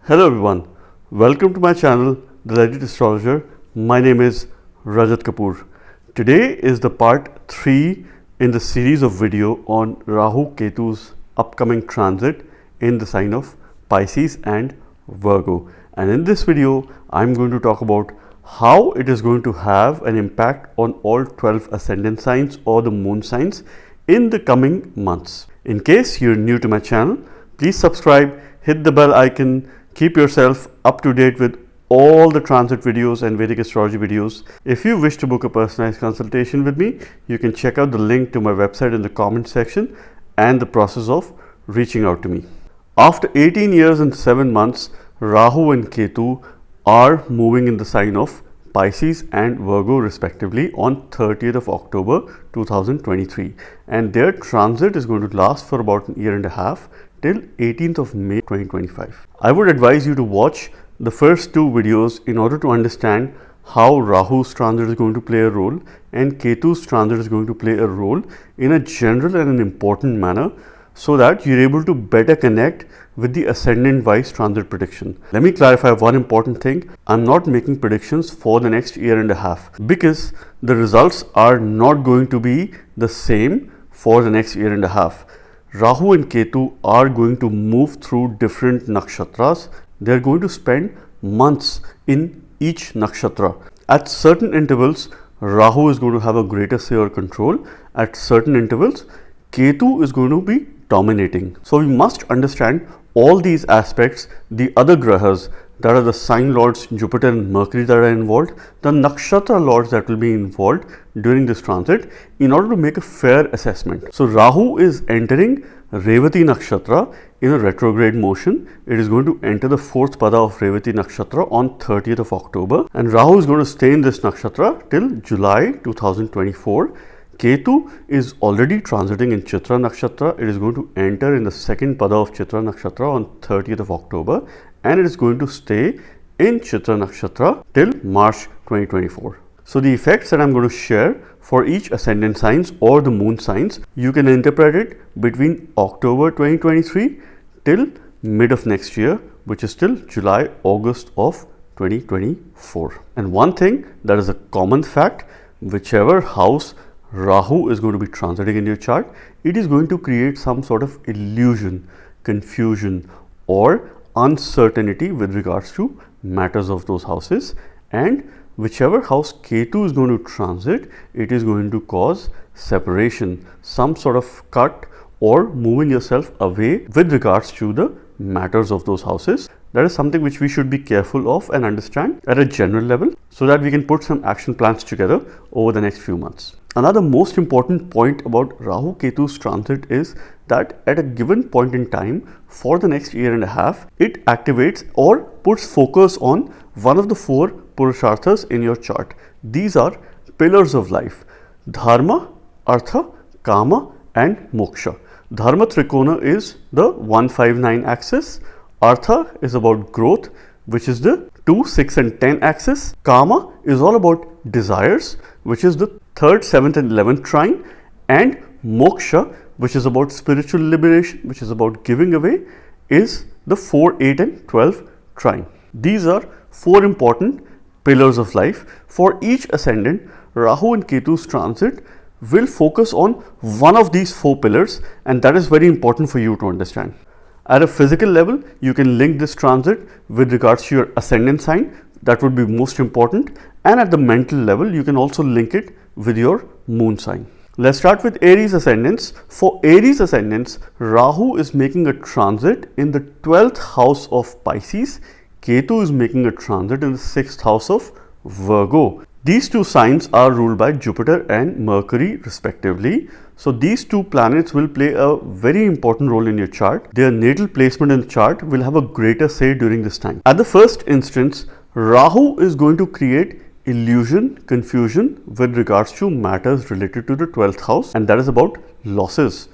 Hello everyone, welcome to my channel, The Legit Astrologer. My name is Rajat Kapoor. Today is the part 3 in the series of video on Rahu Ketu's upcoming transit in the sign of Pisces and Virgo. And in this video, I'm going to talk about how it is going to have an impact on all 12 ascendant signs or the moon signs in the coming months. In case you're new to my channel, please subscribe, hit the bell icon. Keep yourself up to date with all the transit videos and Vedic astrology videos. If you wish to book a personalized consultation with me, you can check out the link to my website in the comment section and the process of reaching out to me. After 18 years and 7 months, Rahu and Ketu are moving in the sign of Pisces and Virgo respectively on 30th of October 2023, and their transit is going to last for about a year and a half till 18th of May 2025. I would advise you to watch the first 2 videos in order to understand how Rahu's transit is going to play a role and Ketu's transit is going to play a role in a general and an important manner, so that you're able to better connect with the ascendant wise transit prediction. Let me clarify one important thing. I'm not making predictions for the next year and a half because the results are not going to be the same for the next year and a half. Rahu and Ketu are going to move through different nakshatras. They are going to spend months in each nakshatra. At certain intervals, Rahu is going to have a greater say or control. At certain intervals, Ketu is going to be dominating. So we must understand all these aspects, the other grahas, that are the sign lords Jupiter and Mercury that are involved, the nakshatra lords that will be involved during this transit, in order to make a fair assessment. So Rahu is entering Revati nakshatra in a retrograde motion. It is going to enter the 4th pada of Revati nakshatra on 30th of October, and Rahu is going to stay in this nakshatra till July 2024. Ketu is already transiting in Chitra nakshatra. It is going to enter in the 2nd pada of Chitra nakshatra on 30th of October, and it is going to stay in Chitra nakshatra till March 2024. So the effects that I'm going to share for each ascendant signs or the moon signs, you can interpret it between October 2023 till mid of next year, which is till July, August of 2024. And one thing that is a common fact, whichever house Rahu is going to be transiting in your chart, it is going to create some sort of illusion, confusion or uncertainty with regards to matters of those houses. And whichever house Ketu is going to transit, it is going to cause separation, some sort of cut or moving yourself away with regards to the matters of those houses. That is something which we should be careful of and understand at a general level, so that we can put some action plans together over the next few months. Another most important point about Rahu Ketu's transit is that at a given point in time for the next year and a half, it activates or puts focus on one of the 4 Purusharthas in your chart. These are pillars of life: Dharma, Artha, Kama and Moksha. Dharma Trikona is the 159 axis. Artha is about growth, which is the 2, 6 and 10 axis. Kama is all about desires, which is the 3rd, 7th and 11th trine. And Moksha, which is about spiritual liberation, which is about giving away, is the 4, 8 and 12 trine. These are 4 important pillars of life. For each ascendant, Rahu and Ketu's transit will focus on one of these 4 pillars, and that is very important for you to understand. At a physical level, you can link this transit with regards to your ascendant sign. That would be most important. And at the mental level, you can also link it with your moon sign. Let's start with Aries ascendants. For Aries ascendants, Rahu is making a transit in the 12th house of Pisces. Ketu is making a transit in the 6th house of Virgo. These 2 signs are ruled by Jupiter and Mercury respectively. So these 2 planets will play a very important role in your chart. Their natal placement in the chart will have a greater say during this time. At the first instance, Rahu is going to create illusion, confusion with regards to matters related to the 12th house, and that is about losses,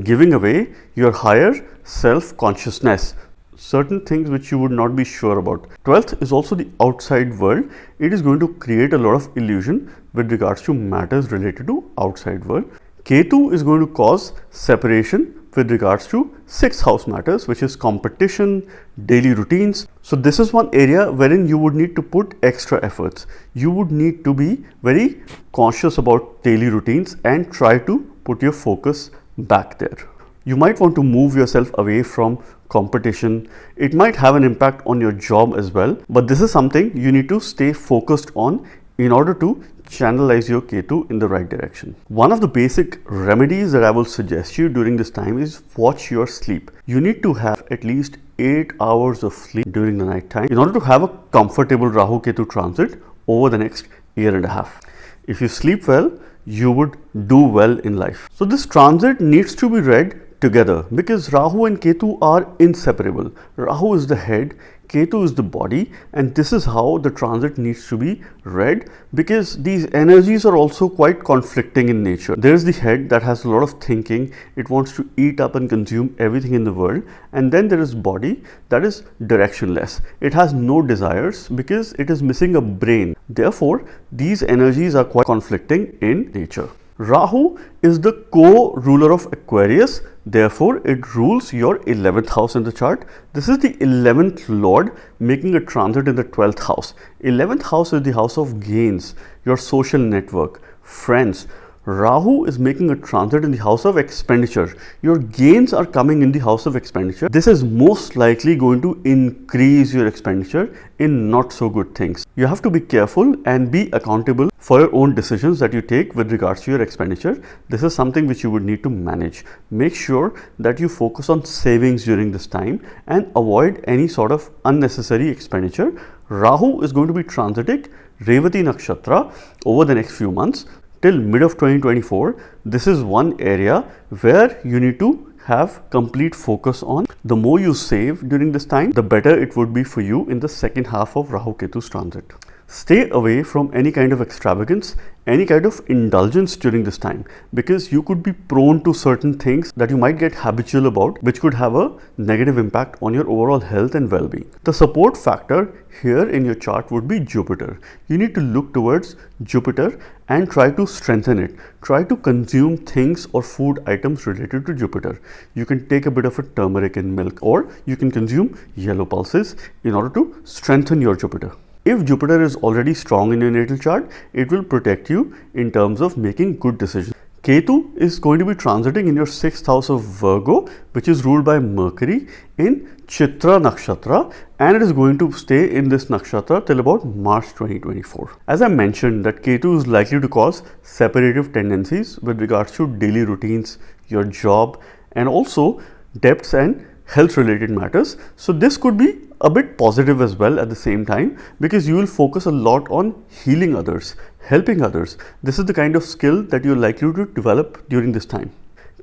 giving away your higher self-consciousness, certain things which you would not be sure about. 12th is also the outside world. It is going to create a lot of illusion with regards to matters related to outside world. Ketu is going to cause separation with regards to 6th house matters, which is competition, daily routines. So this is one area wherein you would need to put extra efforts. You would need to be very conscious about daily routines and try to put your focus back there. You might want to move yourself away from competition. It might have an impact on your job as well, but this is something you need to stay focused on in order to channelize your Ketu in the right direction. One of the basic remedies that I will suggest you during this time is watch your sleep. You need to have at least 8 hours of sleep during the night time in order to have a comfortable Rahu Ketu transit over the next year and a half. If you sleep well, you would do well in life. So this transit needs to be read together because Rahu and Ketu are inseparable. Rahu is the head, Ketu is the body, and this is how the transit needs to be read because these energies are also quite conflicting in nature. There is the head that has a lot of thinking, it wants to eat up and consume everything in the world, and then there is body that is directionless. It has no desires because it is missing a brain. Therefore, these energies are quite conflicting in nature. Rahu is the co-ruler of Aquarius, therefore it rules your 11th house in the chart. This is the 11th lord making a transit in the 12th house. 11th house is the house of gains, your social network, friends. Rahu is making a transit in the house of expenditure. Your gains are coming in the house of expenditure. This is most likely going to increase your expenditure in not so good things. You have to be careful and be accountable for your own decisions that you take with regards to your expenditure. This is something which you would need to manage. Make sure that you focus on savings during this time and avoid any sort of unnecessary expenditure. Rahu is going to be transiting Revati Nakshatra over the next few months. Till mid of 2024, this is one area where you need to have complete focus on. The more you save during this time, the better it would be for you in the second half of Rahu Ketu's transit. Stay away from any kind of extravagance, any kind of indulgence during this time because you could be prone to certain things that you might get habitual about, which could have a negative impact on your overall health and well-being. The support factor here in your chart would be Jupiter. You need to look towards Jupiter and try to strengthen it. Try to consume things or food items related to Jupiter. You can take a bit of a turmeric in milk, or you can consume yellow pulses in order to strengthen your Jupiter. If Jupiter is already strong in your natal chart, it will protect you in terms of making good decisions. Ketu is going to be transiting in your 6th house of Virgo, which is ruled by Mercury in Chitra Nakshatra, and it is going to stay in this nakshatra till about March 2024. As I mentioned, that Ketu is likely to cause separative tendencies with regards to daily routines, your job, and also debts and health related matters. So this could be a bit positive as well at the same time because you will focus a lot on healing others, helping others. This is the kind of skill that you're likely to develop during this time.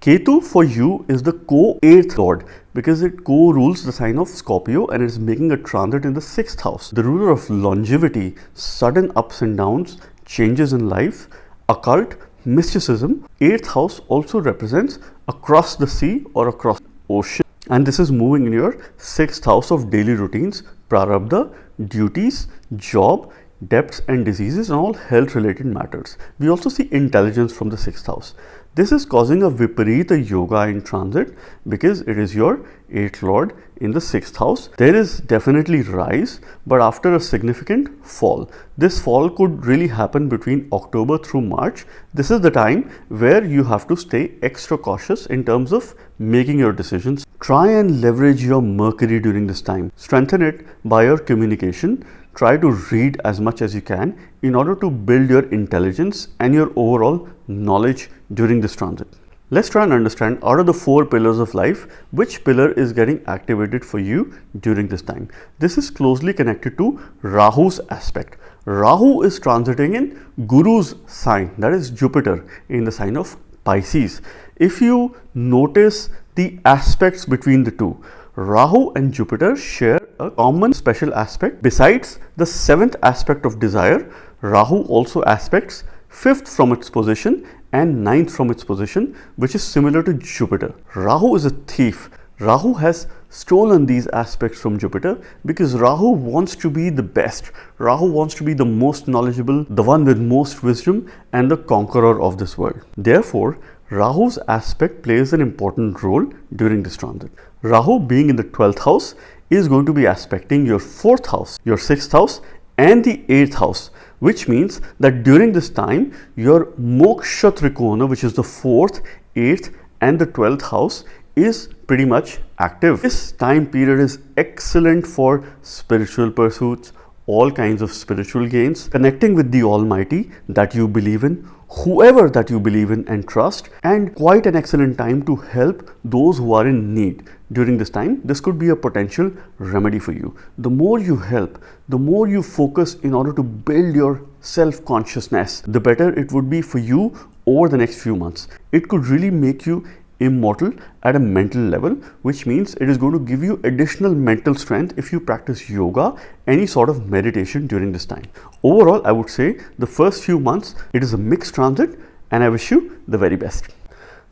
Ketu for you is the co-8th lord because it co-rules the sign of Scorpio and it is making a transit in the 6th house. The ruler of longevity, sudden ups and downs, changes in life, occult, mysticism. 8th house also represents across the sea or across the ocean. And this is moving in your 6th house of daily routines, prarabdha, duties, job, debts and diseases and all health related matters. We also see intelligence from the 6th house. This is causing a Viparita yoga in transit because it is your 8th lord in the 6th house. There is definitely rise, but after a significant fall. This fall could really happen between October through March. This is the time where you have to stay extra cautious in terms of making your decisions. Try and leverage your Mercury during this time. Strengthen it by your communication. Try to read as much as you can in order to build your intelligence and your overall knowledge during this transit. Let's try and understand out of the 4 pillars of life, which pillar is getting activated for you during this time. This is closely connected to Rahu's aspect. Rahu is transiting in Guru's sign, that is Jupiter, in the sign of Pisces. If you notice the aspects between the two, Rahu and Jupiter share a common special aspect. Besides the 7th aspect of desire, Rahu also aspects 5th from its position and 9th from its position, which is similar to Jupiter. Rahu is a thief. Rahu has stolen these aspects from Jupiter because Rahu wants to be the best. Rahu wants to be the most knowledgeable, the one with most wisdom and the conqueror of this world. Therefore, Rahu's aspect plays an important role during this transit. Rahu, being in the 12th house, is going to be aspecting your 4th house, your 6th house, and the 8th house, which means that during this time, your moksha trikona, which is the 4th, 8th, and the 12th house, is pretty much active. This time period is excellent for spiritual pursuits, all kinds of spiritual gains, connecting with the Almighty that you believe in, whoever that you believe in and trust, and quite an excellent time to help those who are in need. During this time, this could be a potential remedy for you. The more you help, the more you focus in order to build your self-consciousness, the better it would be for you over the next few months. It could really make you immortal at a mental level, which means it is going to give you additional mental strength if you practice yoga, any sort of meditation during this time. Overall, I would say the first few months, it is a mixed transit, and I wish you the very best.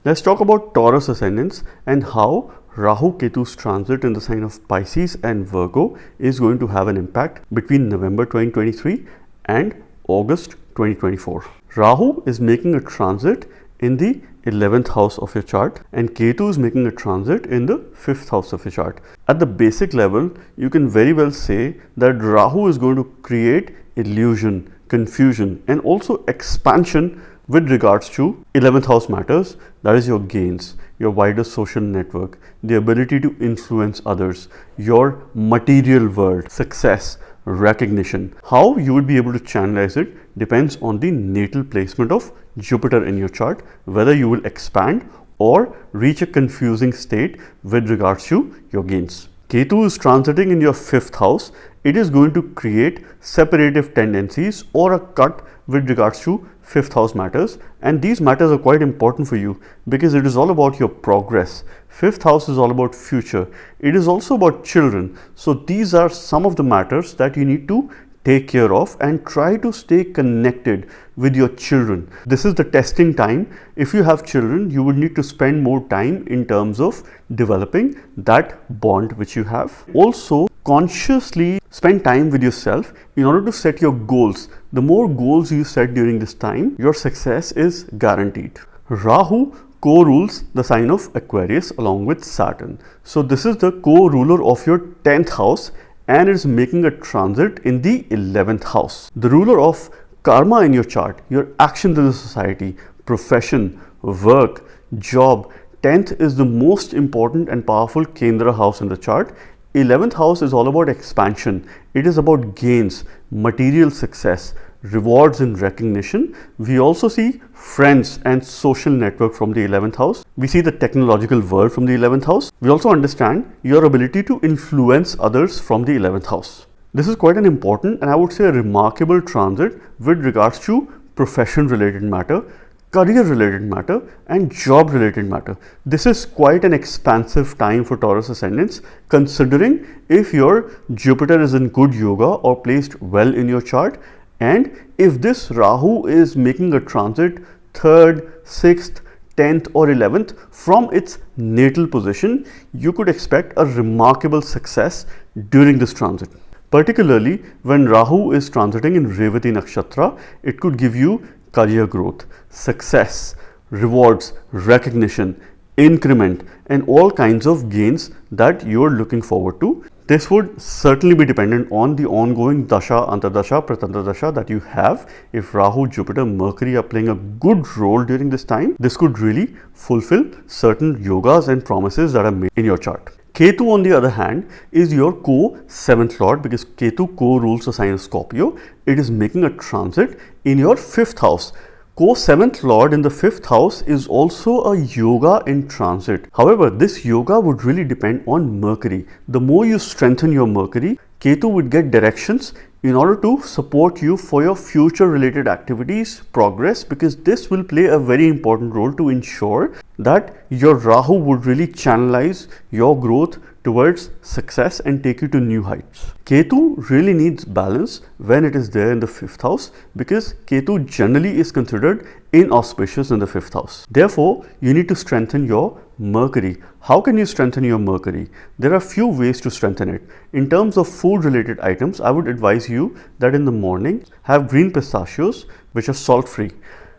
Let's talk about Taurus ascendants and how Rahu Ketu's transit in the sign of Pisces and Virgo is going to have an impact between November 2023 and August 2024. Rahu is making a transit in the 11th house of your chart, and Ketu is making a transit in the 5th house of your chart. At the basic level, you can very well say that Rahu is going to create illusion, confusion, and also expansion with regards to 11th house matters, that is your gains, your wider social network, the ability to influence others, your material world, success, recognition. How you would be able to channelize it depends on the natal placement of Jupiter in your chart, whether you will expand or reach a confusing state with regards to your gains. Ketu is transiting in your 5th house. It is going to create separative tendencies or a cut with regards to 5th house matters, and these matters are quite important for you because it is all about your progress. 5th house is all about future. It is also about children. So these are some of the matters that you need to take care of and try to stay connected with your children. This is the testing time. If you have children, you would need to spend more time in terms of developing that bond which you have. Also, consciously spend time with yourself in order to set your goals. The more goals you set during this time, your success is guaranteed. Rahu co-rules the sign of Aquarius along with Saturn. So this is the co-ruler of your 10th house and is making a transit in the 11th house. The ruler of karma in your chart, your actions in the society, profession, work, job. 10th is the most important and powerful Kendra house in the chart. 11th house is all about expansion. It is about gains, material success, rewards and recognition. We also see friends and social network from the 11th house. We see the technological world from the 11th house. We also understand your ability to influence others from the 11th house. This is quite an important and I would say a remarkable transit with regards to profession related matter, career related matter and job related matter. This is quite an expansive time for Taurus ascendants, considering if your Jupiter is in good yoga or placed well in your chart, and if this Rahu is making a transit 3rd, 6th, 10th or 11th from its natal position, you could expect a remarkable success during this transit. Particularly when Rahu is transiting in Revati nakshatra, it could give you career growth, success, rewards, recognition, increment and all kinds of gains that you are looking forward to. This would certainly be dependent on the ongoing dasha, antardasha, pratantardasha that you have. If Rahu, Jupiter, Mercury are playing a good role during this time, this could really fulfill certain yogas and promises that are made in your chart. Ketu, on the other hand, is your co-7th lord because Ketu co-rules the sign of Scorpio. It is making a transit in your 5th house. Co-7th lord in the 5th house is also a yoga in transit. However, this yoga would really depend on Mercury. The more you strengthen your Mercury, Ketu would get directions in order to support you for your future related activities, progress, because this will play a very important role to ensure that your Rahu would really channelize your growth towards success and take you to new heights. Ketu really needs balance when it is there in the 5th house because Ketu generally is considered inauspicious in the 5th house. Therefore, you need to strengthen your Mercury. How can you strengthen your Mercury? There are few ways to strengthen it. In terms of food related items, I would advise you that in the morning, have green pistachios which are salt free.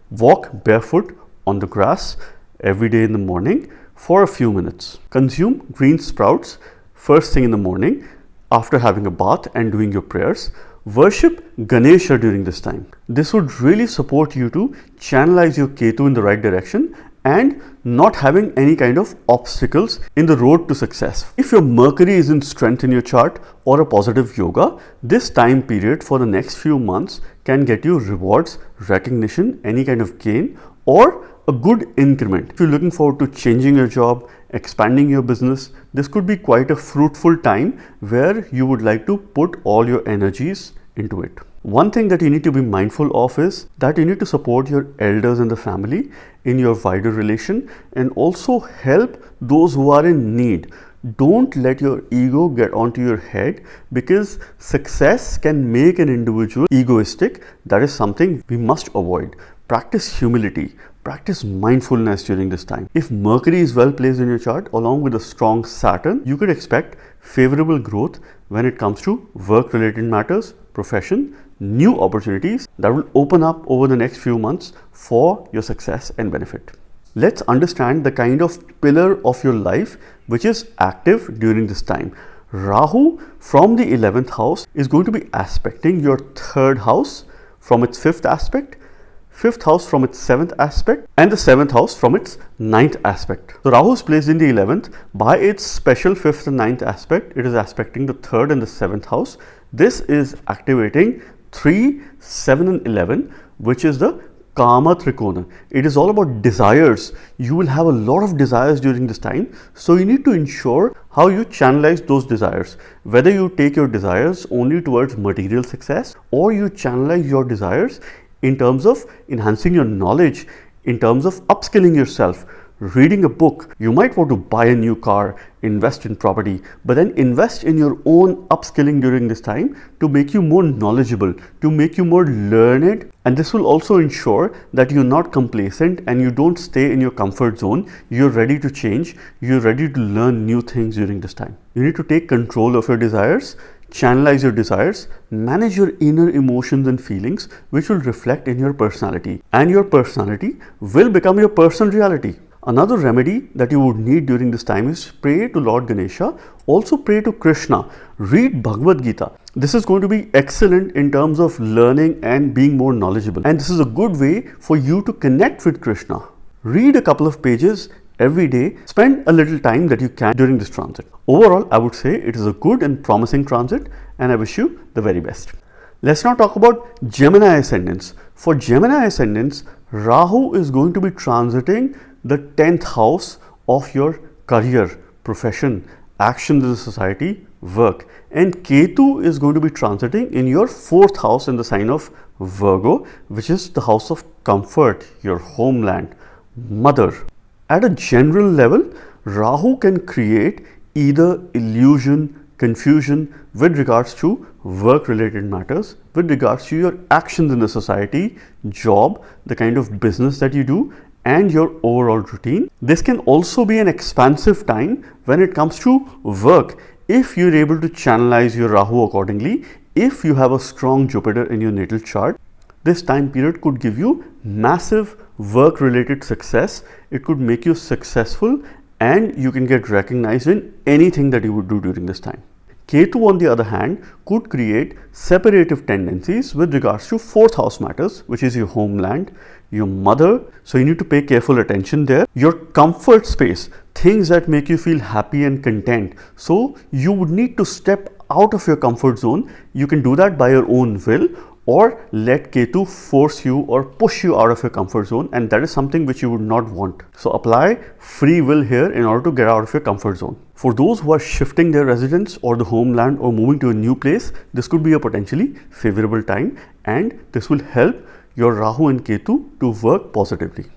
Walk barefoot on the grass every day in the morning for a few minutes. Consume green sprouts first thing in the morning after having a bath and doing your prayers. Worship Ganesha during this time. This would really support you to channelize your Ketu in the right direction and not having any kind of obstacles in the road to success. If your Mercury is in strength in your chart or a positive yoga, this time period for the next few months can get you rewards, recognition, any kind of gain, or a good increment. If you're looking forward to changing your job, expanding your business, this could be quite a fruitful time where you would like to put all your energies into it. One thing that you need to be mindful of is that you need to support your elders in the family in your wider relation and also help those who are in need. Don't let your ego get onto your head, because success can make an individual egoistic. That is something we must avoid. Practice humility. Practice mindfulness during this time. If Mercury is well placed in your chart along with a strong Saturn, you could expect favorable growth when it comes to work related matters, profession, new opportunities that will open up over the next few months for your success and benefit. Let's understand the kind of pillar of your life which is active during this time. Rahu from the 11th house is going to be aspecting your 3rd house from its 5th aspect, 5th house from its 7th aspect, and the 7th house from its 9th aspect. So Rahu is placed in the 11th. By its special 5th and 9th aspect, it is aspecting the 3rd and the 7th house. This is activating 3, 7 and 11, which is the Kama Trikona. It is all about desires. You will have a lot of desires during this time. So you need to ensure how you channelize those desires. Whether you take your desires only towards material success, or you channelize your desires in terms of enhancing your knowledge, in terms of upskilling yourself, reading a book. You might want to buy a new car, invest in property, but then invest in your own upskilling during this time to make you more knowledgeable, to make you more learned. And this will also ensure that you're not complacent and you don't stay in your comfort zone. You're ready to change. You're ready to learn new things during this time. You need to take control of your desires, channelize your desires, manage your inner emotions and feelings, which will reflect in your personality, and your personality will become your personal reality. Another remedy that you would need during this time is pray to Lord Ganesha. Also pray to Krishna. Read Bhagavad Gita. This is going to be excellent in terms of learning and being more knowledgeable. And this is a good way for you to connect with Krishna. Read a couple of pages every day. Spend a little time that you can during this transit. Overall, I would say it is a good and promising transit, and I wish you the very best. Let's now talk about Gemini ascendants. For Gemini ascendants, Rahu is going to be transiting the 10th house of your career, profession, actions in the society, work. And Ketu is going to be transiting in your 4th house in the sign of Virgo, which is the house of comfort, your homeland, mother. At a general level, Rahu can create either illusion, confusion with regards to work related matters, with regards to your actions in the society, job, the kind of business that you do, and your overall routine. This can also be an expansive time when it comes to work, if you're able to channelize your Rahu accordingly. If you have a strong Jupiter in your natal chart, this time period could give you massive work related success. It could make you successful and you can get recognized in anything that you would do during this time. Ketu, on the other hand, could create separative tendencies with regards to 4th house matters, which is your homeland, your mother. So you need to pay careful attention there. Your comfort space, things that make you feel happy and content. So you would need to step out of your comfort zone. You can do that by your own will, or let Ketu force you or push you out of your comfort zone, and that is something which you would not want. So apply free will here in order to get out of your comfort zone. For those who are shifting their residence or the homeland or moving to a new place, this could be a potentially favorable time, and this will help your Rahu and Ketu to work positively.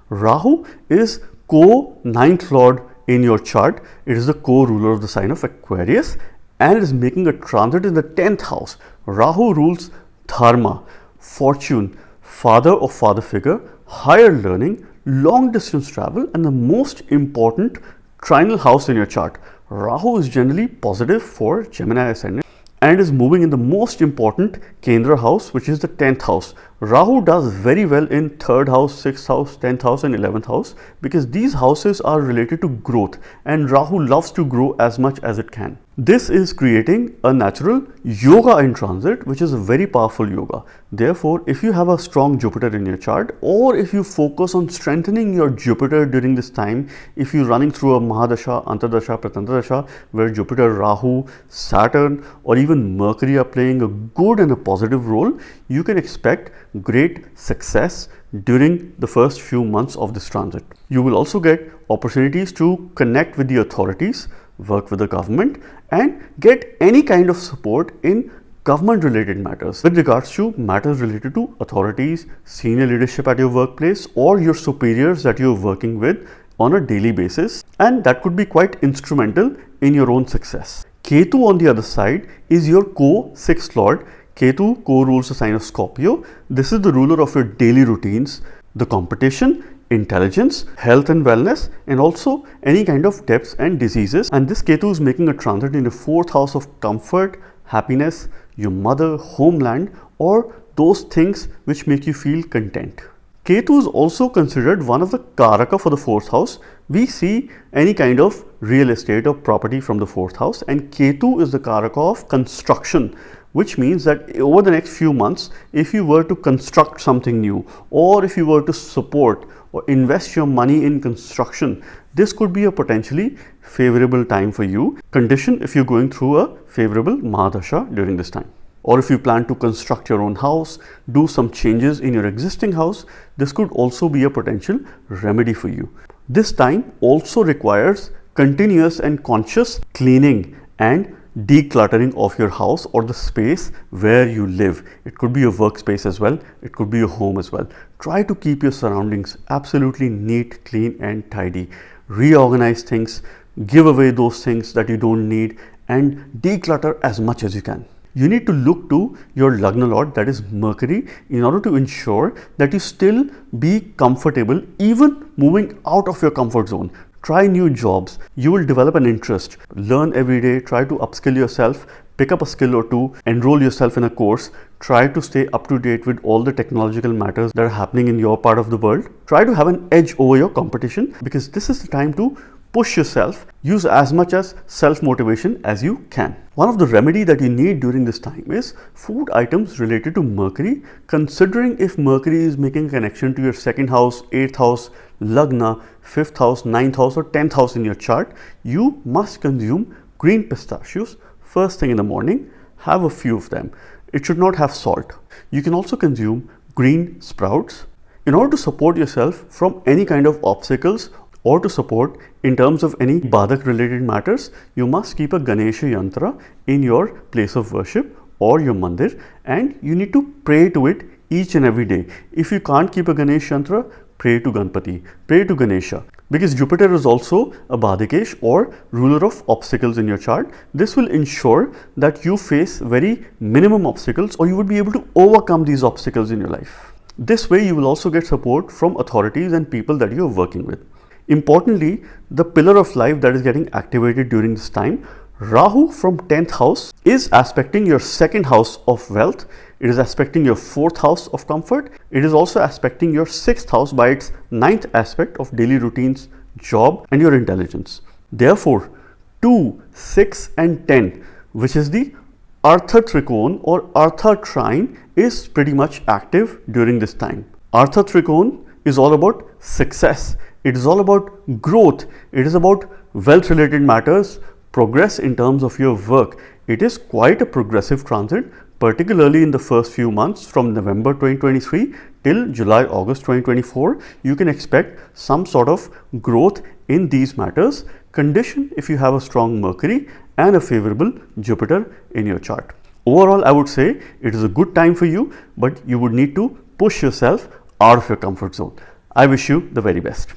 Rahu is co-9th lord in your chart. It is the co-ruler of the sign of Aquarius, and it is making a transit in the 10th house. Rahu rules dharma, fortune, father or father figure, higher learning, long distance travel, and the most important trinal house in your chart. Rahu is generally positive for Gemini ascendant, and is moving in the most important Kendra house, which is the 10th house. Rahu does very well in 3rd house, 6th house, 10th house and 11th house because these houses are related to growth and Rahu loves to grow as much as it can. This is creating a natural yoga in transit, which is a very powerful yoga. Therefore, if you have a strong Jupiter in your chart, or if you focus on strengthening your Jupiter during this time, if you're running through a Mahadasha, Antardasha, Pratantardasha, where Jupiter, Rahu, Saturn or even Mercury are playing a good and a positive role, you can expect great success during the first few months of this transit. You will also get opportunities to connect with the authorities, work with the government and get any kind of support in government related matters with regards to matters related to authorities, senior leadership at your workplace or your superiors that you're working with on a daily basis, and that could be quite instrumental in your own success. Ketu on the other side is your co-6th lord. Ketu co-rules the sign of Scorpio. This is the ruler of your daily routines, the competition, intelligence, health and wellness, and also any kind of debts and diseases. And this Ketu is making a transit in the 4th house of comfort, happiness, your mother, homeland, or those things which make you feel content. Ketu is also considered one of the Karaka for the 4th house. We see any kind of real estate or property from the 4th house, and Ketu is the Karaka of construction, which means that over the next few months, if you were to construct something new, or if you were to support or invest your money in construction, this could be a potentially favorable time for you. Condition if you're going through a favorable Mahadasha during this time. Or if you plan to construct your own house, do some changes in your existing house, this could also be a potential remedy for you. This time also requires continuous and conscious cleaning and decluttering of your house or the space where you live. It could be your workspace as well. It could be your home as well. Try to keep your surroundings absolutely neat, clean and tidy. Reorganize things, give away those things that you don't need and declutter as much as you can. You need to look to your Lagna Lord, that is Mercury, in order to ensure that you still be comfortable even moving out of your comfort zone. Try new jobs. You will develop an interest. Learn every day. Try to upskill yourself. Pick up a skill or two. Enroll yourself in a course. Try to stay up to date with all the technological matters that are happening in your part of the world. Try to have an edge over your competition because this is the time to push yourself. Use as much as self-motivation as you can. One of the remedy that you need during this time is food items related to Mercury. Considering if Mercury is making a connection to your 2nd house, 8th house, Lagna, 5th house, 9th house or 10th house in your chart, you must consume green pistachios first thing in the morning. Have a few of them. It should not have salt. You can also consume green sprouts. In order to support yourself from any kind of obstacles or to support in terms of any Badak related matters, you must keep a Ganesha yantra in your place of worship or your mandir, and you need to pray to it each and every day. If you can't keep a Ganesha yantra, pray to Ganpati, pray to Ganesha, because Jupiter is also a Badikesh or ruler of obstacles in your chart. This will ensure that you face very minimum obstacles or you would be able to overcome these obstacles in your life. This way you will also get support from authorities and people that you are working with. Importantly, the pillar of life that is getting activated during this time, Rahu from 10th house is aspecting your 2nd house of wealth. It is aspecting your 4th house of comfort. It is also aspecting your 6th house by its 9th aspect of daily routines, job and your intelligence. Therefore, 2, 6 and 10, which is the Artha Trikon or Artha Trine, is pretty much active during this time. Artha Trikon is all about success. It is all about growth. It is about wealth related matters, progress in terms of your work. It is quite a progressive transit, particularly in the first few months from November 2023 till July, August 2024. You can expect some sort of growth in these matters, condition if you have a strong Mercury and a favorable Jupiter in your chart. Overall, I would say it is a good time for you, but you would need to push yourself out of your comfort zone. I wish you the very best.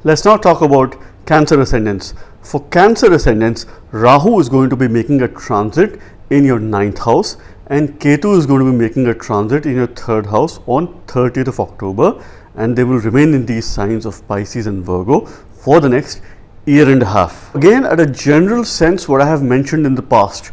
Let's now talk about Cancer ascendants. For Cancer ascendants, Rahu is going to be making a transit in your 9th house and Ketu is going to be making a transit in your 3rd house on 30th of October, and they will remain in these signs of Pisces and Virgo for the next year and a half. Again, at a general sense, what I have mentioned in the past,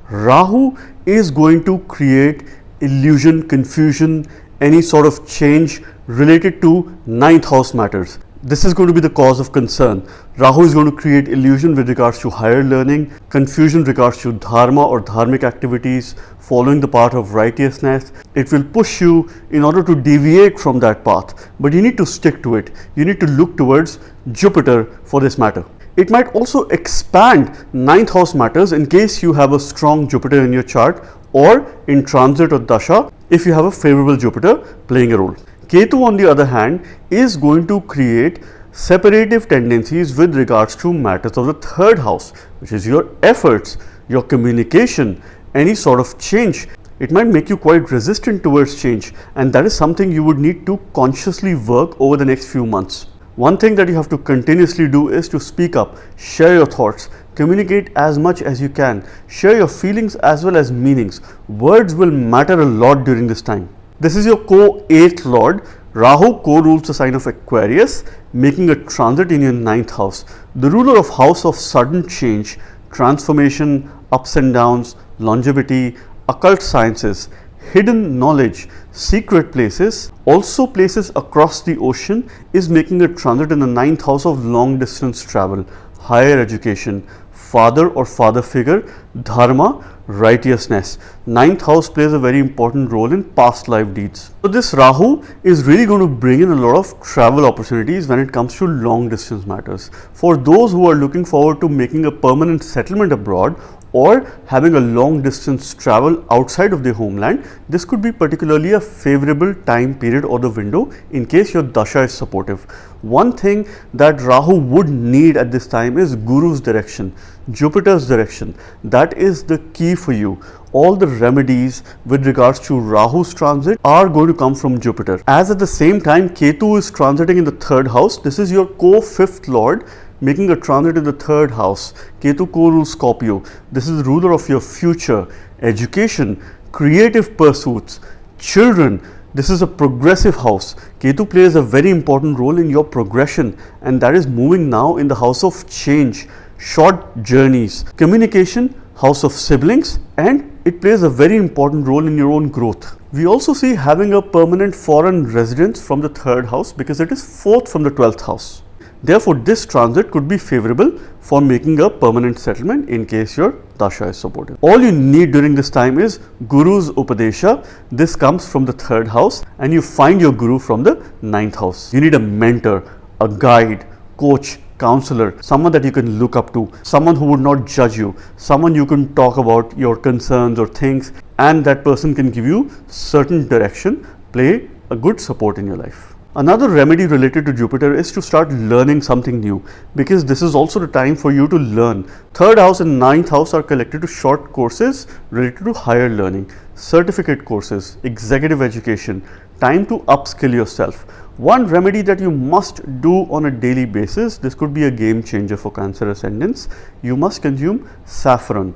Rahu is going to create illusion, confusion, any sort of change related to ninth house matters. This is going to be the cause of concern. Rahu is going to create illusion with regards to higher learning, confusion with regards to dharma or dharmic activities, following the path of righteousness. It will push you in order to deviate from that path, but you need to stick to it. You need to look towards Jupiter for this matter. It might also expand ninth house matters in case you have a strong Jupiter in your chart, or in transit or dasha if you have a favorable Jupiter playing a role. Ketu, on the other hand, is going to create separative tendencies with regards to matters of the third house, which is your efforts, your communication, any sort of change. It might make you quite resistant towards change, and that is something you would need to consciously work over the next few months. One thing that you have to continuously do is to speak up, share your thoughts, communicate as much as you can, share your feelings as well as meanings. Words will matter a lot during this time. This is your co-8th lord. Rahu co-rules the sign of Aquarius, making a transit in your 9th house. The ruler of house of sudden change, transformation, ups and downs, longevity, occult sciences, hidden knowledge, secret places, also places across the ocean, is making a transit in the 9th house of long distance travel, higher education, father or father figure, dharma, righteousness. 9th house plays a very important role in past life deeds. So this Rahu is really going to bring in a lot of travel opportunities when it comes to long distance matters. For those who are looking forward to making a permanent settlement abroad or having a long distance travel outside of their homeland, this could be particularly a favorable time period or the window in case your dasha is supportive. One thing that Rahu would need at this time is Guru's direction, Jupiter's direction. That is the key for you. All the remedies with regards to Rahu's transit are going to come from Jupiter. As at the same time Ketu is transiting in the 3rd house, this is your co-5th lord, making a transit in the 3rd house. Ketu co-rules Scorpio. This is the ruler of your future, education, creative pursuits, children. This is a progressive house. Ketu plays a very important role in your progression, and that is moving now in the house of change, short journeys, communication, house of siblings, and it plays a very important role in your own growth. We also see having a permanent foreign residence from the 3rd house because it is 4th from the 12th house. Therefore, this transit could be favorable for making a permanent settlement in case your dasha is supportive. All you need during this time is Guru's Upadesha. This comes from the 3rd house, and you find your Guru from the 9th house. You need a mentor, a guide, coach, counselor, someone that you can look up to, someone who would not judge you, someone you can talk about your concerns or things, and that person can give you certain direction, play a good support in your life. Another remedy related to Jupiter is to start learning something new, because this is also the time for you to learn. 3rd house and 9th house are connected to short courses related to higher learning, certificate courses, executive education, time to upskill yourself. One remedy that you must do on a daily basis, this could be a game changer for Cancer ascendants. You must consume saffron.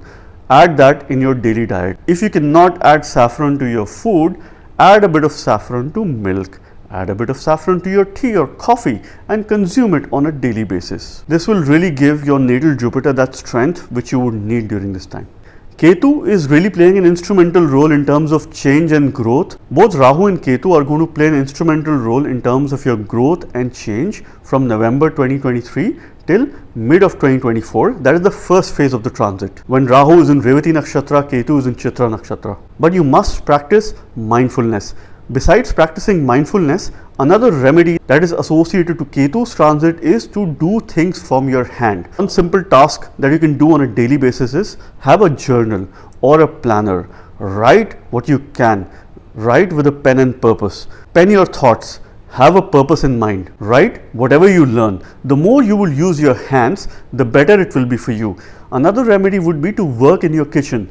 Add that in your daily diet. If you cannot add saffron to your food, add a bit of saffron to milk. Add a bit of saffron to your tea or coffee and consume it on a daily basis. This will really give your natal Jupiter that strength which you would need during this time. Ketu is really playing an instrumental role in terms of change and growth. Both Rahu and Ketu are going to play an instrumental role in terms of your growth and change from November 2023 till mid of 2024. That is the first phase of the transit, when Rahu is in Revati nakshatra, Ketu is in Chitra nakshatra. But you must practice mindfulness. Besides practicing mindfulness, another remedy that is associated to Ketu's transit is to do things from your hand. One simple task that you can do on a daily basis is have a journal or a planner. Write what you can. Write with a pen and purpose. Pen your thoughts. Have a purpose in mind. Write whatever you learn. The more you will use your hands, the better it will be for you. Another remedy would be to work in your kitchen.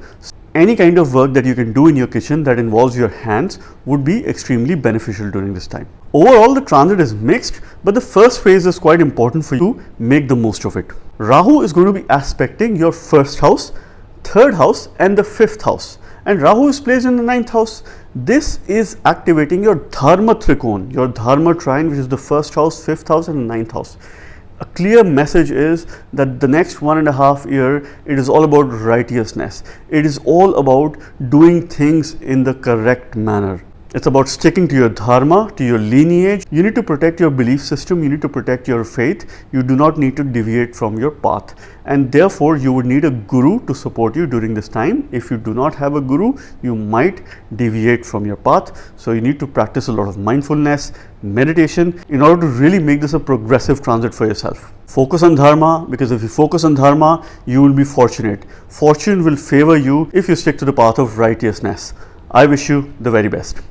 Any kind of work that you can do in your kitchen that involves your hands would be extremely beneficial during this time. Overall, the transit is mixed, but the first phase is quite important for you to make the most of it. Rahu is going to be aspecting your 1st house, 3rd house and the 5th house, and Rahu is placed in the 9th house. This is activating your Dharma Trikon, your Dharma trine, which is the 1st house, 5th house and 9th house. A clear message is that the next 1.5 years, it is all about righteousness. It is all about doing things in the correct manner. It's about sticking to your dharma, to your lineage. You need to protect your belief system. You need to protect your faith. You do not need to deviate from your path. And therefore, you would need a guru to support you during this time. If you do not have a guru, you might deviate from your path. So you need to practice a lot of mindfulness, meditation in order to really make this a progressive transit for yourself. Focus on dharma, because if you focus on dharma, you will be fortunate. Fortune will favor you if you stick to the path of righteousness. I wish you the very best.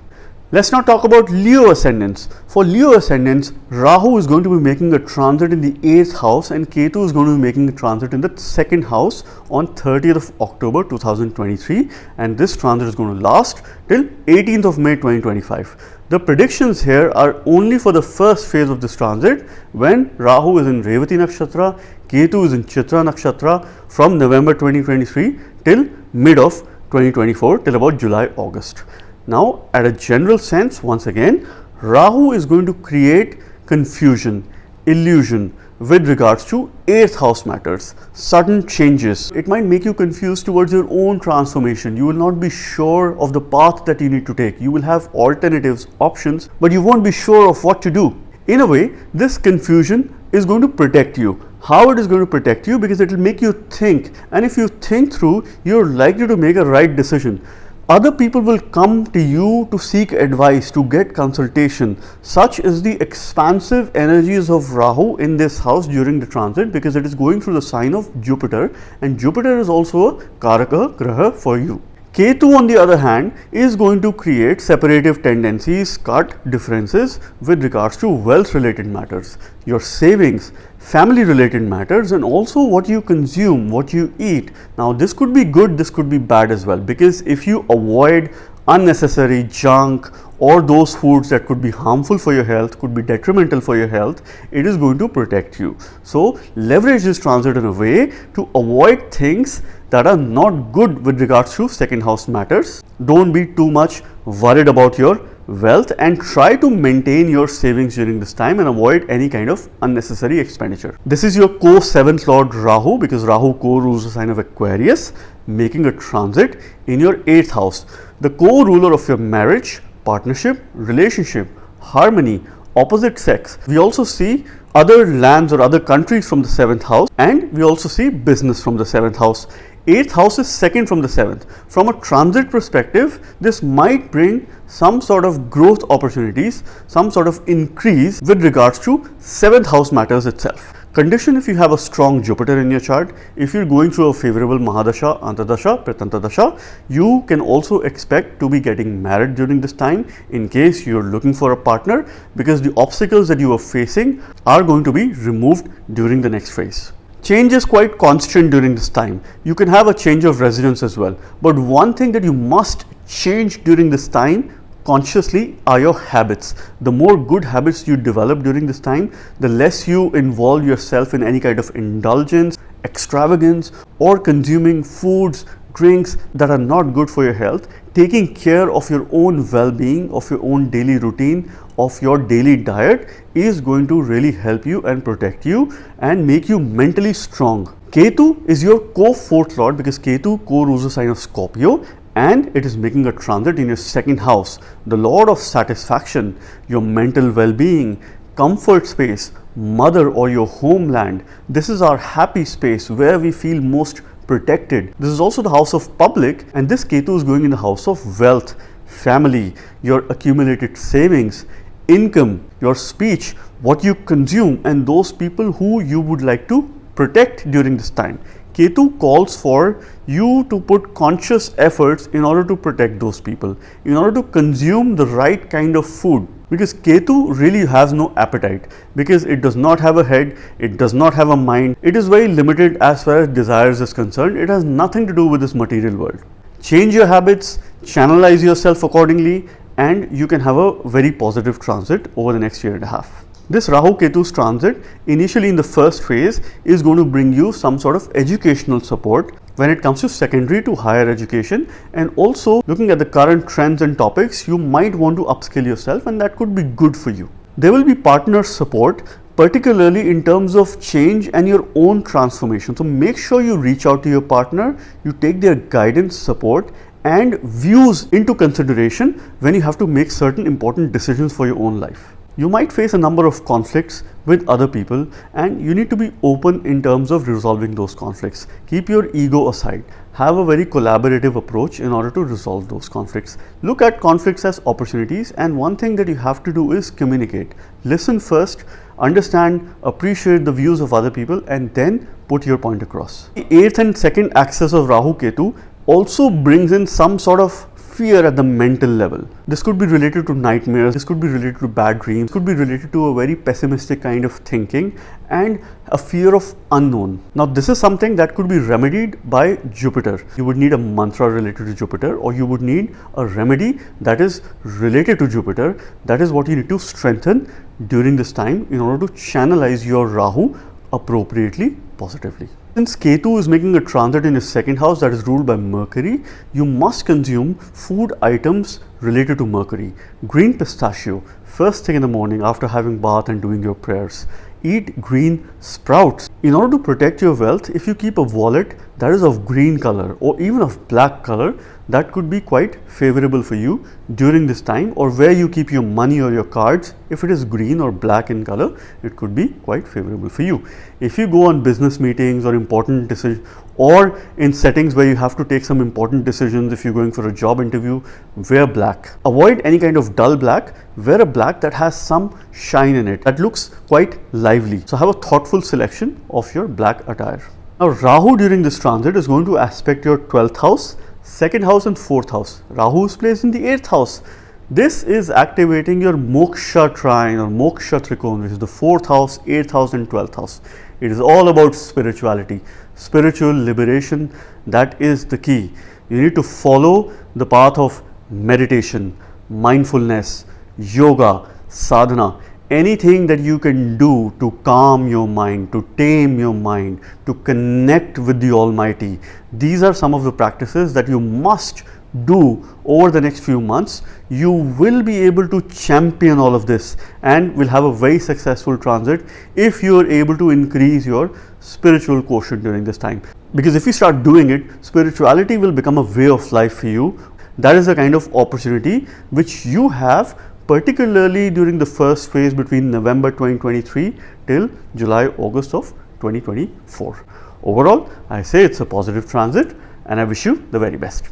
Let's now talk about Leo ascendants. For Leo ascendants, Rahu is going to be making a transit in the 8th house and Ketu is going to be making a transit in the 2nd house on 30th of October 2023, and this transit is going to last till 18th of May 2025. The predictions here are only for the first phase of this transit, when Rahu is in Revati nakshatra, Ketu is in Chitra nakshatra from November 2023 till mid of 2024, till about July-August. Now, at a general sense, once again, Rahu is going to create confusion, illusion with regards to 8th house matters, sudden changes. It might make you confused towards your own transformation. You will not be sure of the path that you need to take. You will have alternatives, options, but you won't be sure of what to do. In a way, this confusion is going to protect you. How it is going to protect you? Because it will make you think, and if you think through, you're likely to make a right decision. Other people will come to you to seek advice, to get consultation. Such is the expansive energies of Rahu in this house during the transit, because it is going through the sign of Jupiter, and Jupiter is also a Karaka Graha for you. Ketu, on the other hand, is going to create separative tendencies, cut differences with regards to wealth related matters, your savings, family related matters, and also what you consume, what you eat. Now, this could be good, this could be bad as well, because if you avoid unnecessary junk or those foods that could be harmful for your health, could be detrimental for your health, it is going to protect you. So, leverage this transit in a way to avoid things that are not good with regards to 2nd house matters. Don't be too much worried about your wealth and try to maintain your savings during this time and avoid any kind of unnecessary expenditure. This is your co-7th lord Rahu, because Rahu co-rules the sign of Aquarius, making a transit in your 8th house. The co-ruler of your marriage, partnership, relationship, harmony, opposite sex. We also see other lands or other countries from the 7th house, and we also see business from the 7th house. 8th house is second from the 7th. From a transit perspective, this might bring some sort of growth opportunities, some sort of increase with regards to 7th house matters itself. Condition if you have a strong Jupiter in your chart. If you're going through a favorable Mahadasha, Antardasha, Pratantardasha, you can also expect to be getting married during this time in case you're looking for a partner, because the obstacles that you are facing are going to be removed during the next phase. Change is quite constant during this time. You can have a change of residence as well. But one thing that you must change during this time consciously are your habits. The more good habits you develop during this time, the less you involve yourself in any kind of indulgence, extravagance, or consuming foods, drinks that are not good for your health. Taking care of your own well-being, of your own daily routine, of your daily diet is going to really help you and protect you and make you mentally strong. Ketu is your co-4th lord, because Ketu co-rules the sign of Scorpio, and it is making a transit in your 2nd house, the lord of satisfaction, your mental well-being, comfort space, mother or your homeland. This is our happy space where we feel most protected. This is also the house of public, and this Ketu is going in the house of wealth, family, your accumulated savings, income, your speech, what you consume, and those people who you would like to protect during this time. Ketu calls for you to put conscious efforts in order to protect those people, in order to consume the right kind of food, because Ketu really has no appetite, because it does not have a head, it does not have a mind, it is very limited as far as desires is concerned. It has nothing to do with this material world. Change your habits, channelize yourself accordingly, and you can have a very positive transit over the next 1.5 years. This Rahu Ketu's transit initially in the first phase is going to bring you some sort of educational support when it comes to secondary to higher education, and also looking at the current trends and topics, you might want to upskill yourself, and that could be good for you. There will be partner support, particularly in terms of change and your own transformation. So make sure you reach out to your partner, you take their guidance, support and views into consideration when you have to make certain important decisions for your own life. You might face a number of conflicts with other people and you need to be open in terms of resolving those conflicts. Keep your ego aside. Have a very collaborative approach in order to resolve those conflicts. Look at conflicts as opportunities, and one thing that you have to do is communicate. Listen first, understand, appreciate the views of other people and then put your point across. The 8th and 2nd axis of Rahu Ketu also brings in some sort of fear at the mental level. This could be related to nightmares, this could be related to bad dreams, could be related to a very pessimistic kind of thinking and a fear of unknown. Now this is something that could be remedied by Jupiter. You would need a mantra related to Jupiter, or you would need a remedy that is related to Jupiter. That is what you need to strengthen during this time in order to channelize your Rahu appropriately, positively. Since Ketu is making a transit in his 2nd house that is ruled by Mercury, you must consume food items related to Mercury. Green pistachio, first thing in the morning after having bath and doing your prayers. Eat green sprouts. In order to protect your wealth, if you keep a wallet that is of green color or even of black color, that could be quite favorable for you during this time, or where you keep your money or your cards, if it is green or black in color, it could be quite favorable for you. If you go on business meetings or important decisions, or in settings where you have to take some important decisions, if you're going for a job interview, wear black. Avoid any kind of dull black. Wear a black that has some shine in it, that looks quite lively. So have a thoughtful selection of your black attire. Now Rahu during this transit is going to aspect your 12th house, 2nd house and 4th house. Rahu is placed in the 8th house. This is activating your moksha trine or moksha trikona, which is the 4th house, 8th house and 12th house. It is all about spirituality, spiritual liberation. That is the key. You need to follow the path of meditation, mindfulness, yoga, sadhana, anything that you can do to calm your mind, to tame your mind, to connect with the Almighty. These are some of the practices that you must do over the next few months. You will be able to champion all of this and will have a very successful transit if you are able to increase your spiritual quotient during this time. Because if you start doing it, spirituality will become a way of life for you. That is the kind of opportunity which you have, particularly during the first phase between November 2023 till July, August of 2024. Overall, I say it's a positive transit and I wish you the very best.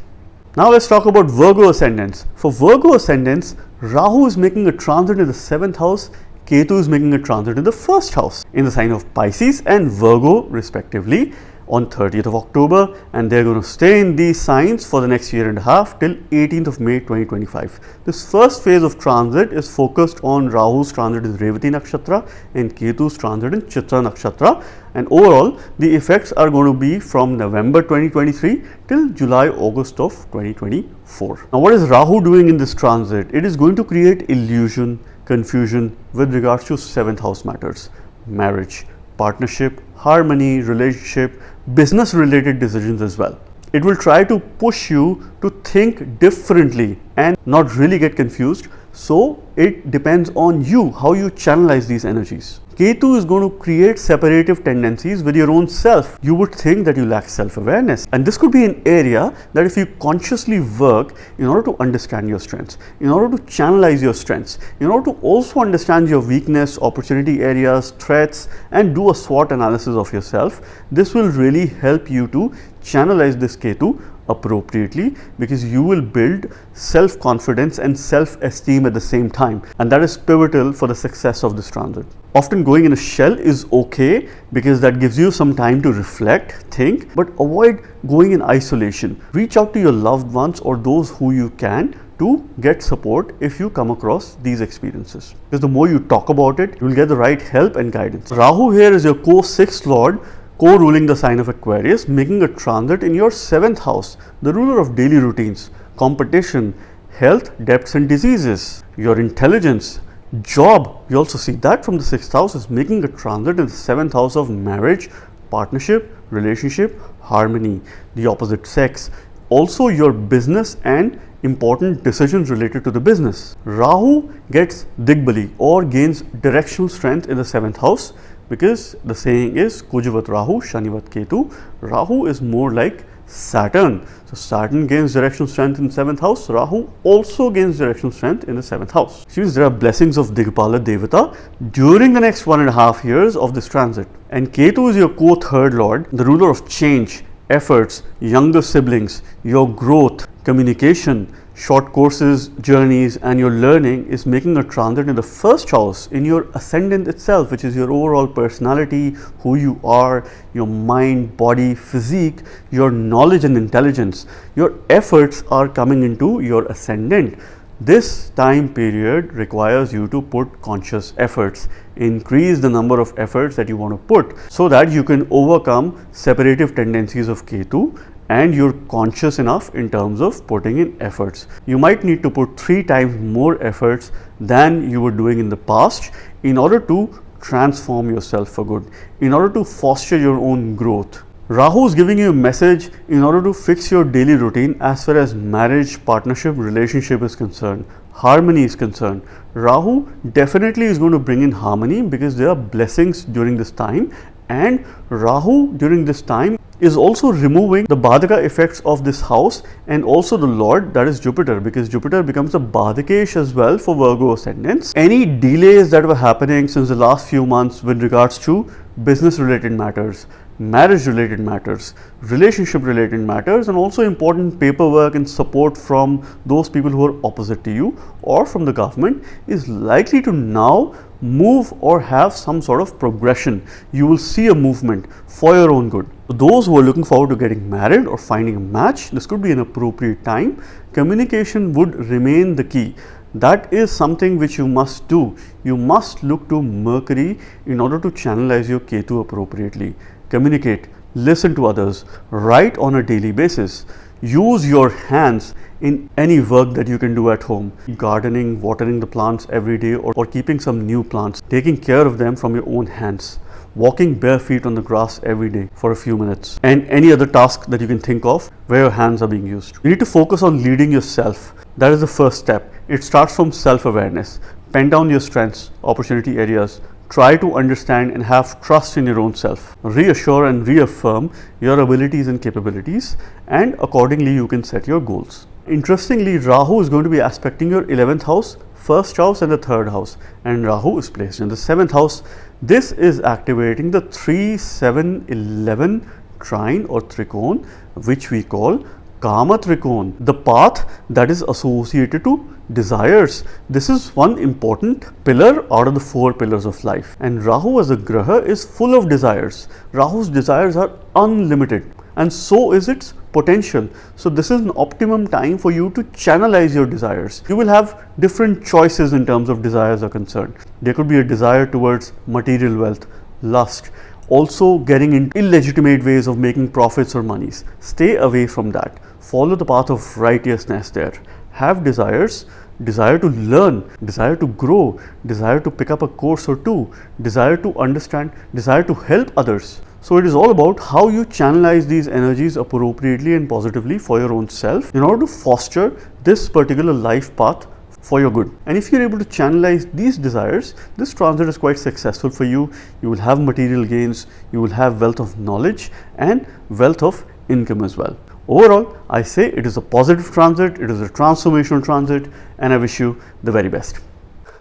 Now let's talk about Virgo ascendants. For Virgo ascendants, Rahu is making a transit in the 7th house, Ketu is making a transit in the 1st house in the sign of Pisces and Virgo respectively on 30th of October, and they're going to stay in these signs for the next year and a half till 18th of May 2025. This first phase of transit is focused on Rahu's transit in Revati nakshatra and Ketu's transit in Chitra nakshatra, and overall the effects are going to be from November 2023 till July, August of 2024. Now what is Rahu doing in this transit? It is going to create illusion, confusion with regards to 7th house matters, marriage, partnership, harmony, relationship, business related decisions as well. It will try to push you to think differently and not really get confused. So it depends on you how you channelize these energies. Ketu is going to create separative tendencies with your own self. You would think that you lack self-awareness, and this could be an area that if you consciously work in order to understand your strengths, in order to channelize your strengths, in order to also understand your weakness, opportunity areas, threats, and do a SWOT analysis of yourself, this will really help you to channelize this Ketu appropriately, because you will build self-confidence and self-esteem at the same time, and that is pivotal for the success of this transit. Often going in a shell is okay because that gives you some time to reflect, think, but avoid going in isolation. Reach out to your loved ones or those who you can to get support if you come across these experiences, because the more you talk about it, you will get the right help and guidance. Rahu here is your co-6th lord, co-ruling the sign of Aquarius, making a transit in your 7th house, the ruler of daily routines, competition, health, debts and diseases, your intelligence, job. You also see that from the 6th house is making a transit in the 7th house of marriage, partnership, relationship, harmony, the opposite sex, also your business and important decisions related to the business. Rahu gets digbali or gains directional strength in the 7th house, because the saying is Kujavat Rahu, Shanivat Ketu. Rahu is more like Saturn. So Saturn gains directional strength in 7th house. Rahu also gains directional strength in the 7th house. Which means there are blessings of Digpala Devata during the next 1.5 years of this transit. And Ketu is your co-third lord, the ruler of change, efforts, younger siblings, your growth, communication, short courses, journeys, and your learning is making a transit in the 1st house in your ascendant itself, which is your overall personality, who you are, your mind, body, physique, your knowledge and intelligence. Your efforts are coming into your ascendant. This time period requires you to put conscious efforts, increase the number of efforts that you want to put, so that you can overcome separative tendencies of Ketu, and you're conscious enough in terms of putting in efforts. You might need to put 3 times more efforts than you were doing in the past in order to transform yourself for good, in order to foster your own growth. Rahu is giving you a message in order to fix your daily routine as far as marriage, partnership, relationship is concerned, harmony is concerned. Rahu definitely is going to bring in harmony, because there are blessings during this time, and Rahu during this time is also removing the Badhaka effects of this house and also the Lord, that is Jupiter, because Jupiter becomes a Badhakesh as well for Virgo ascendants. Any delays that were happening since the last few months with regards to business related matters, marriage related matters, relationship related matters, and also important paperwork and support from those people who are opposite to you or from the government is likely to now move or have some sort of progression. You will see a movement for your own good. Those who are looking forward to getting married or finding a match, this could be an appropriate time. Communication would remain the key. That is something which you must do. You must look to Mercury in order to channelize your Ketu appropriately. Communicate, listen to others, write on a daily basis. Use your hands in any work that you can do at home. Gardening, watering the plants every day, or keeping some new plants, taking care of them from your own hands. Walking bare feet on the grass every day for a few minutes, and any other task that you can think of where your hands are being used. You need to focus on leading yourself. That is the first step. It starts from self-awareness. Pen down your strengths, opportunity areas. Try to understand and have trust in your own self. Reassure and reaffirm your abilities and capabilities, and accordingly you can set your goals. Interestingly, Rahu is going to be aspecting your 11th house, 1st house and the 3rd house, and Rahu is placed in the 7th house. This is activating the 3-7-11 trine or trikon, which we call Kama Trikon, the path that is associated to desires. This is one important pillar out of the 4 pillars of life, and Rahu as a graha is full of desires. Rahu's desires are unlimited, and so is its potential. So this is an optimum time for you to channelize your desires. You will have different choices in terms of desires are concerned. There could be a desire towards material wealth, lust, also getting into illegitimate ways of making profits or monies. Stay away from that. Follow the path of righteousness there. Have desires, desire to learn, desire to grow, desire to pick up a course or two, desire to understand, desire to help others. So it is all about how you channelize these energies appropriately and positively for your own self in order to foster this particular life path for your good. And if you're able to channelize these desires, this transit is quite successful for you. You will have material gains, you will have wealth of knowledge and wealth of income as well. Overall, I say it is a positive transit, it is a transformational transit, and I wish you the very best.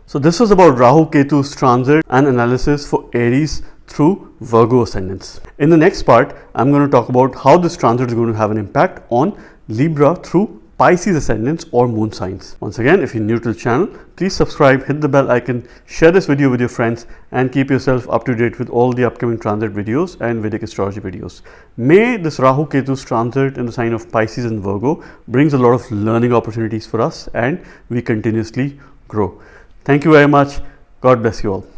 So this was about Rahu Ketu's transit and analysis for Aries through Virgo ascendants. In the next part, I'm going to talk about how this transit is going to have an impact on Libra through Pisces ascendants or moon signs. Once again, if you're new to the channel, please subscribe, hit the bell icon, share this video with your friends, and keep yourself up to date with all the upcoming transit videos and Vedic astrology videos. May this Rahu Ketu's transit in the sign of Pisces and Virgo brings a lot of learning opportunities for us, and we continuously grow. Thank you very much. God bless you all.